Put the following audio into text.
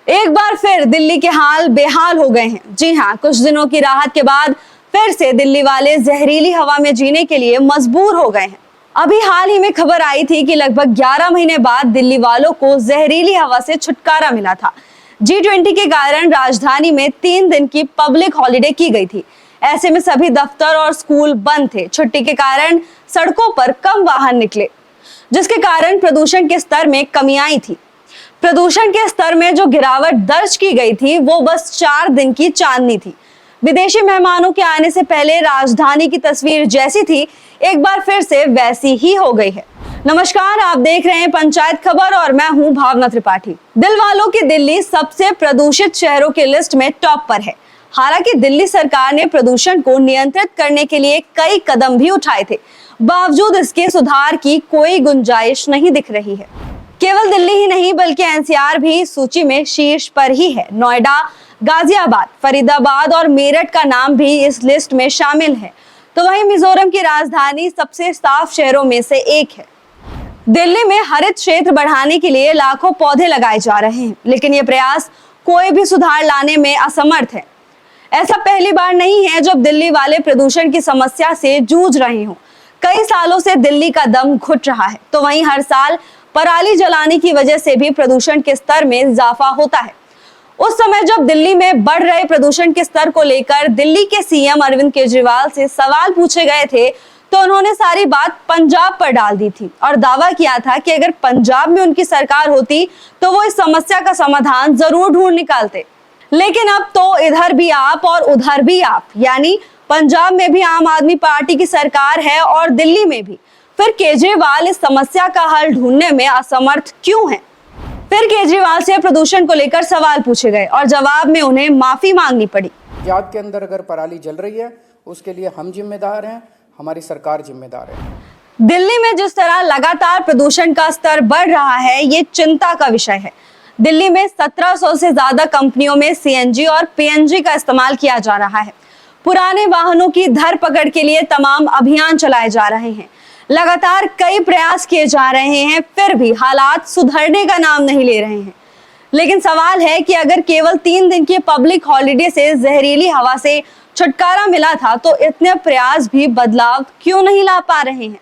एक बार फिर दिल्ली के हाल बेहाल हो गए हैं। जी हां, कुछ दिनों की राहत के बाद फिर से दिल्ली वाले जहरीली हवा में जीने के लिए मजबूर हो गए हैं। अभी हाल ही में खबर आई थी कि लगभग 11 महीने बाद दिल्ली वालों को जहरीली हवा से छुटकारा मिला था। G20 के कारण राजधानी में 3 दिन की पब्लिक हॉलिडे की गई थी। ऐसे में सभी दफ्तर और स्कूल बंद थे। छुट्टी के कारण सड़कों पर कम वाहन निकले, जिसके कारण प्रदूषण के स्तर में कमी आई थी। प्रदूषण के स्तर में जो गिरावट दर्ज की गई थी वो बस 4 दिन की चांदनी थी। विदेशी मेहमानों के आने से पहले राजधानी की तस्वीर जैसी थी, एक बार फिर से वैसी ही हो गई है। नमस्कार, आप देख रहे हैं पंचायत खबर और मैं हूं भावना त्रिपाठी। दिल वालों की दिल्ली सबसे प्रदूषित शहरों की लिस्ट में टॉप पर है। हालांकि दिल्ली सरकार ने प्रदूषण को नियंत्रित करने के लिए कई कदम भी उठाए थे, बावजूद इसके सुधार की कोई गुंजाइश नहीं दिख रही है। केवल दिल्ली ही नहीं बल्कि एनसीआर भी सूची में शीर्ष पर ही है। नोएडा, गाजियाबाद, फरीदाबाद और मेरठ का नाम भी इस लिस्ट में शामिल है। तो वहीं मिजोरम की राजधानी सबसे साफ शहरों में से एक है। दिल्ली में हरित क्षेत्र बढ़ाने के लिए लाखों पौधे लगाए जा रहे हैं, लेकिन ये प्रयास कोई भी सुधार लाने में असमर्थ है। ऐसा पहली बार नहीं है जब दिल्ली वाले प्रदूषण की समस्या से जूझ रहे हों। कई सालों से दिल्ली का दम घुट रहा है। तो वहीं हर साल पराली जलाने की वजह से भी प्रदूषण के स्तर में इजाफा होता है। उस समय जब दिल्ली में बढ़ रहे प्रदूषण के स्तर को लेकर दिल्ली के सीएम अरविंद केजरीवाल से सवाल पूछे गए थे, तो उन्होंने सारी बात पंजाब पर डाल दी थी और दावा किया था कि अगर पंजाब में उनकी सरकार होती तो वो इस समस्या का समाधान जरूर ढूंढ निकालते। लेकिन अब तो इधर भी आप और उधर भी आप, यानी पंजाब में भी आम आदमी पार्टी की सरकार है और दिल्ली में भी। फिर केजरीवाल इस समस्या का हल ढूंढने में असमर्थ क्यों हैं? फिर केजरीवाल से प्रदूषण को लेकर सवाल पूछे गए और जवाब में उन्हें माफी मांगनी पड़ी। पंजाब के अंदर अगर पराली जल रही है उसके लिए हम जिम्मेदार हैं, हमारी सरकार जिम्मेदार है। दिल्ली में जिस तरह लगातार प्रदूषण का स्तर बढ़ रहा है, ये चिंता का विषय है। दिल्ली में 1700 से ज्यादा कंपनियों में सीएनजी और पीएनजी का इस्तेमाल किया जा रहा है। पुराने वाहनों की धरपकड़ के लिए तमाम अभियान चलाए जा रहे हैं। लगातार कई प्रयास किए जा रहे हैं, फिर भी हालात सुधरने का नाम नहीं ले रहे हैं। लेकिन सवाल है कि अगर केवल 3 दिन की पब्लिक हॉलिडे से जहरीली हवा से छुटकारा मिला था, तो इतने प्रयास भी बदलाव क्यों नहीं ला पा रहे हैं?